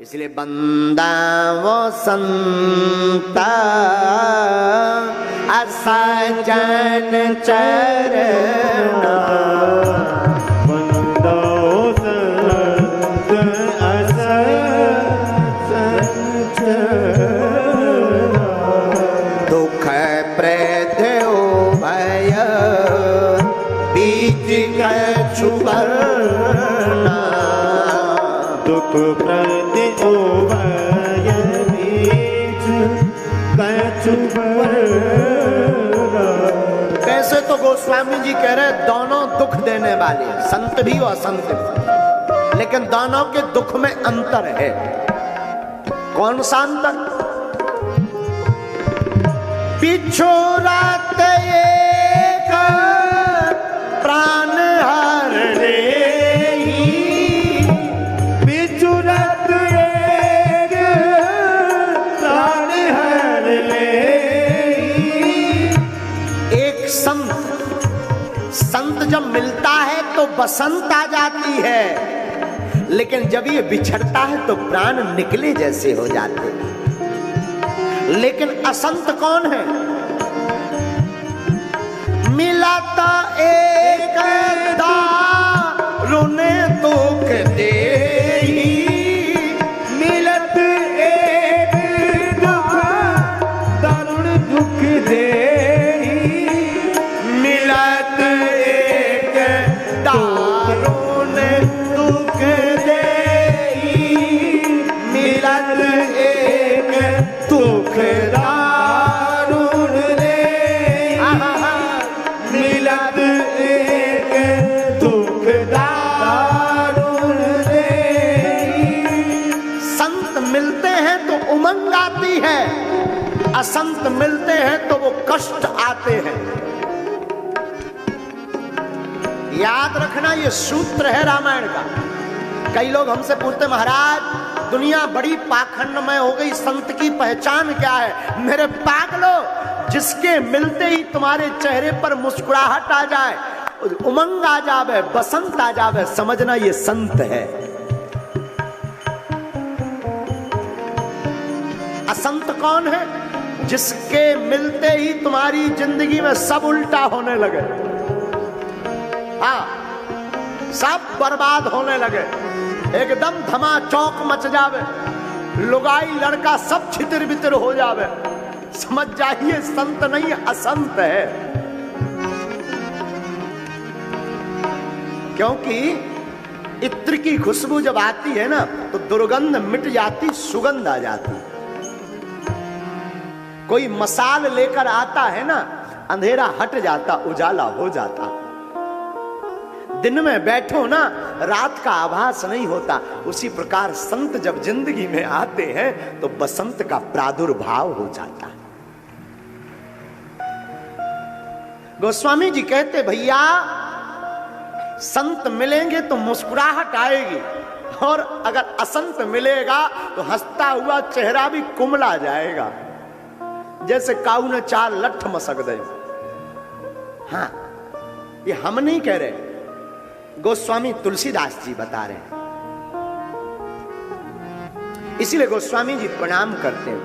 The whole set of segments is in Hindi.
इसलिए बंदा वो संता असजन चरण, बंदा संत असजन चरण, दुख प्रद भय बीच कछु वरना, दुख प्रद भय बीच कछु वरना। कैसे तो गोस्वामी जी कह रहे दोनों दुख देने वाले, संत भी और असंत भी, लेकिन दोनों के दुख में अंतर है। कौन सा अंतर? पिछोरात एक प्राण हर लेहि, बिछुरत एक प्राण हर लेहि। एक संत जब मिलता है तो बसंत आ जाती है, लेकिन जब ये बिछड़ता है तो प्राण निकले जैसे हो जाते हैं। लेकिन असंत कौन है? मिला तो एक दारुण दुख देहि, मिलत एक दारुण दुख देहि, मिलत एक दारुण दुख देहि, मिलत एक दुख दारुण देहि, मिलत एक दुख दारुण देहि। संत मिलते हैं तो उमंग आती है, असंत मिलते हैं तो वो कष्ट आते हैं। याद रखना, ये सूत्र है रामायण का। कई लोग हमसे पूछते महाराज दुनिया बड़ी पाखंडमय हो गई, संत की पहचान क्या है? मेरे पागलो, जिसके मिलते ही तुम्हारे चेहरे पर मुस्कुराहट आ जाए, उमंग आ जावे, बसंत आ जावे, समझना ये संत है। असंत कौन है? जिसके मिलते ही तुम्हारी जिंदगी में सब उल्टा होने लगे, हाँ, सब बर्बाद होने लगे, एकदम धमाचौक मच जावे, लुगाई लड़का सब छितिर बितिर हो जावे, समझ जाइए संत नहीं असंत है। क्योंकि इत्र की खुशबू जब आती है ना तो दुर्गंध मिट जाती, सुगंध आ जाती। कोई मसाल लेकर आता है ना, अंधेरा हट जाता, उजाला हो जाता। दिन में बैठो ना, रात का आभास नहीं होता। उसी प्रकार संत जब जिंदगी में आते हैं तो बसंत का प्रादुर्भाव हो जाता है। गोस्वामी जी कहते भैया संत मिलेंगे तो मुस्कुराहट आएगी, और अगर असंत मिलेगा तो हंसता हुआ चेहरा भी कुमला जाएगा, जैसे काऊ ने चार लठ मसक दे। हाँ, ये हम नहीं कह रहे, गोस्वामी तुलसीदास जी बता रहे हैं। इसीलिए गोस्वामी जी प्रणाम करते हैं।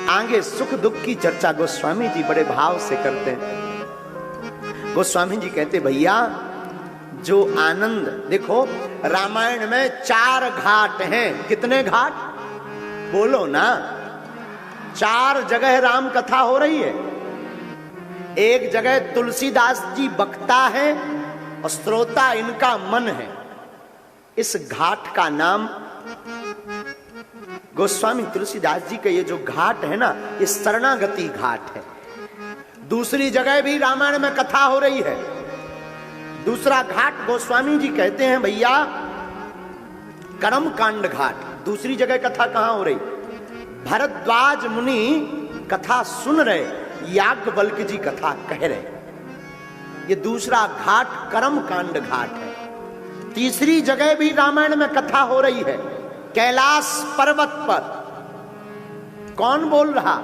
आगे सुख दुख की चर्चा गोस्वामी जी बड़े भाव से करते हैं। गोस्वामी जी कहते भैया जो आनंद, देखो रामायण में 4 घाट हैं। कितने घाट बोलो ना? 4 जगह राम कथा हो रही है। एक जगह तुलसीदास जी वक्ता है और श्रोता इनका मन है। इस घाट का नाम गोस्वामी तुलसीदास जी का ये जो घाट है ना, ये शरणागति घाट है। दूसरी जगह भी रामायण में कथा हो रही है। दूसरा घाट गोस्वामी जी कहते हैं भैया कर्म कांड घाट। दूसरी जगह कथा कहां हो रही? भरद्वाज मुनि कथा सुन रहे, याज्ञवल्क्य जी कथा कह रहे। ये दूसरा घाट कर्म कांड घाट है। तीसरी जगह भी रामायण में कथा हो रही है, कैलाश पर्वत पर। कौन बोल रहा?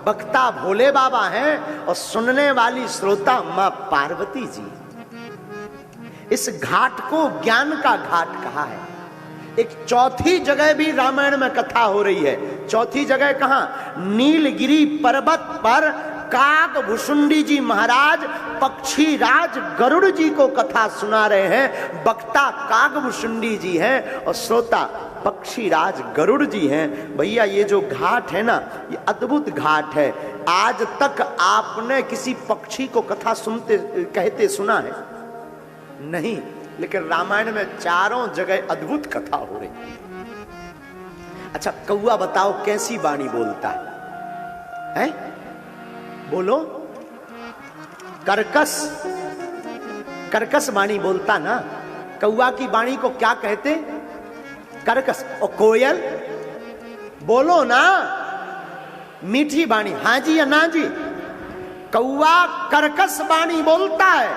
वक्ता भोले बाबा हैं और सुनने वाली श्रोता मां पार्वती जी। इस घाट को ज्ञान का घाट कहा है। एक चौथी जगह भी रामायण में कथा हो रही है। चौथी जगह कहां? नीलगिरी पर्वत पर काकभुशुंडी जी महाराज पक्षीराज गरुड़ जी को कथा सुना रहे हैं। वक्ता काकभुशुंडी जी हैं और श्रोता पक्षीराज गरुड़ जी हैं। भैया ये जो घाट है ना, ये अद्भुत घाट है। आज तक आपने किसी पक्षी को कथा सुनते कहते सुना है? नहीं, लेकिन रामायण में चारों जगह अद्भुत कथा हो रही है। अच्छा कौआ बताओ कैसी वाणी बोलता है? बोलो। कर्कश, कर्कश वाणी बोलता ना। कौआ की वाणी को क्या कहते? कर्कश। और कोयल? बोलो ना, मीठी वाणी। हाँ जी या ना जी? कौआ कर्कश वाणी बोलता है,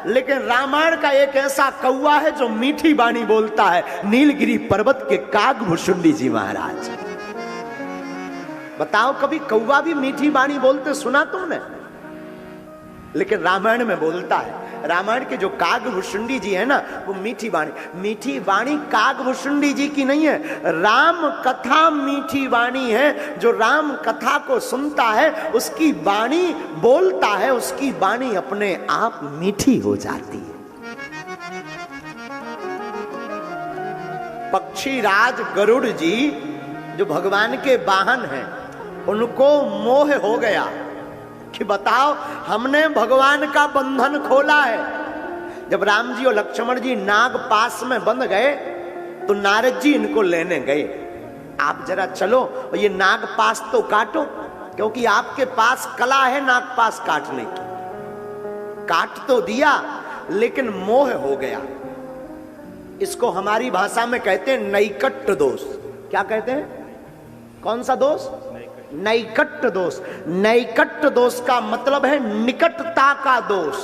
लेकिन रामायण का एक ऐसा कौआ है जो मीठी वाणी बोलता है, नीलगिरी पर्वत के काकभुशुंडी जी महाराज। बताओ कभी कौआ भी मीठी वाणी बोलते सुना तुमने? लेकिन रामायण में बोलता है। रामायण के जो काकभुशुंडी जी है ना, वो मीठी वाणी। मीठी वाणी काकभुशुंडी जी की नहीं है, राम कथा मीठी वाणी है। जो राम कथा को सुनता है उसकी वाणी बोलता है, उसकी वाणी अपने आप मीठी हो जाती है। पक्षीराज गरुड़ जी जो भगवान के वाहन हैं, उनको मोह हो गया कि बताओ हमने भगवान का बंधन खोला है। जब राम जी और लक्ष्मण जी नाग पास में बंध गए तो नारद जी इनको लेने गए। आप जरा चलो और ये नाग पास तो काटो, क्योंकि आपके पास कला है नाग पास काटने की। काट तो दिया, लेकिन मोह हो गया। इसको हमारी भाषा में कहते हैं नैकट्ट दोष। क्या कहते हैं? कौन सा दोष? नैकट्ट दोष। नैकट्ट दोष का मतलब है निकटता का दोष।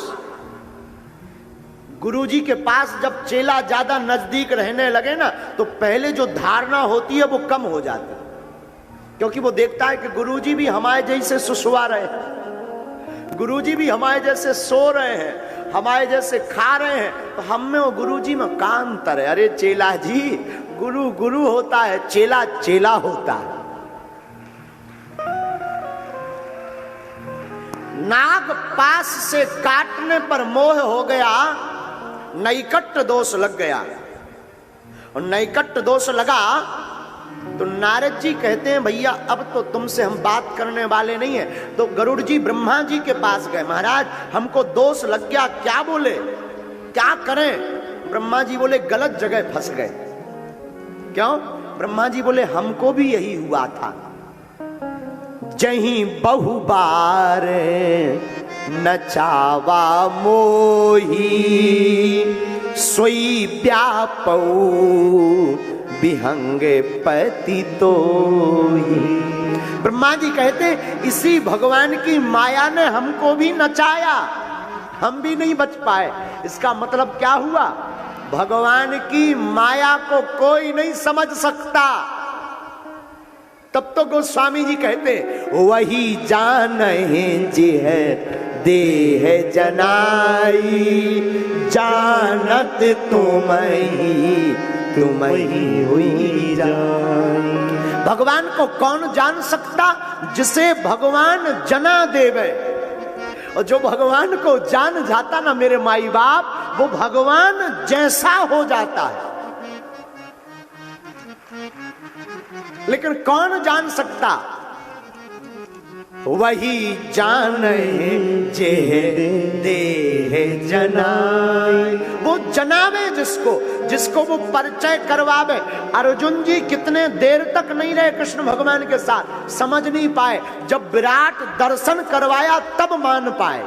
गुरुजी के पास जब चेला ज्यादा नजदीक रहने लगे ना, तो पहले जो धारणा होती है वो कम हो जाती है, क्योंकि वो देखता है कि गुरुजी भी हमारे जैसे सुसवा रहे हैं, गुरुजी भी हमारे जैसे सो रहे हैं, हमारे जैसे खा रहे हैं, तो हम में और गुरुजी में का अंतर है? अरे चेला जी, गुरु गुरु होता है, चेला चेला होता है। नाग पास से काटने पर मोह हो गया, नैकट्ट दोष लग गया। और नैकट्ट दोष लगा तो नारद जी कहते हैं भैया अब तो तुमसे हम बात करने वाले नहीं है। तो गरुड़ जी ब्रह्मा जी के पास गए, महाराज हमको दोष लग गया, क्या बोले, क्या करें? ब्रह्मा जी बोले गलत जगह फंस गए। क्यों? ब्रह्मा जी बोले हमको भी यही हुआ था। जहीं बहुबार नचावा मोही, सोई व्यापौ विहंगे पति तोही। ब्रह्मा जी कहते इसी भगवान की माया ने हमको भी नचाया, हम भी नहीं बच पाए। इसका मतलब क्या हुआ? भगवान की माया को कोई नहीं समझ सकता। तब तो गोस्वामी जी कहते वही जानहि जिह देह जनाई, जानत तुम्हि हुई जाई। भगवान को कौन जान सकता? जिसे भगवान जना देवे। और जो भगवान को जान जाता ना मेरे माई बाप, वो भगवान जैसा हो जाता है। लेकिन कौन जान सकता? वही जाने जेह देह जनाई। वो जनावे जिसको वो परिचय करवावे। अर्जुन जी कितने देर तक नहीं रहे कृष्ण भगवान के साथ, समझ नहीं पाए। जब विराट दर्शन करवाया तब मान पाए।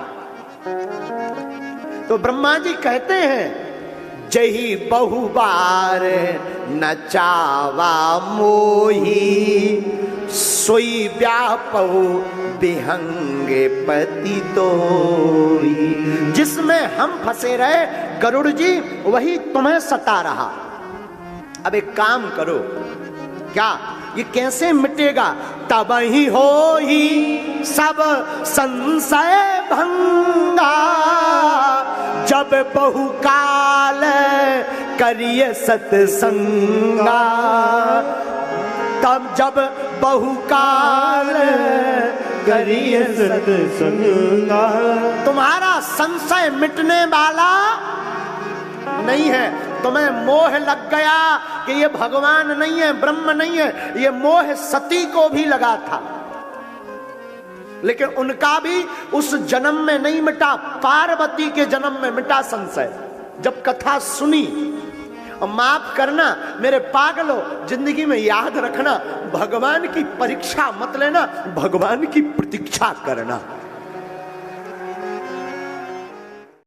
तो ब्रह्मा जी कहते हैं जही बहुबार नचावा मोही, सोई व्यापौ विहंगे पति तोही। जिसमें हम फंसे रहे गरुड़ जी, वही तुम्हें सता रहा। अब एक काम करो, क्या ये कैसे मिटेगा? तब ही हो ही सब संशय भंगा, जब बहुकाल करिए सत्संगा, तब जब बहुकाल करिए सत्संगा। तुम्हारा संशय मिटने वाला नहीं है। तुम्हें मोह लग गया कि ये भगवान नहीं है, ब्रह्म नहीं है, ये मोह सती को भी लगा था, लेकिन उनका भी उस जन्म में नहीं मिटा, पार्वती के जन्म में मिटा संशय। जब कथा सुनी, और माफ करना मेरे पागलों, जिंदगी में याद रखना, भगवान की परीक्षा मत लेना, भगवान की प्रतीक्षा करना।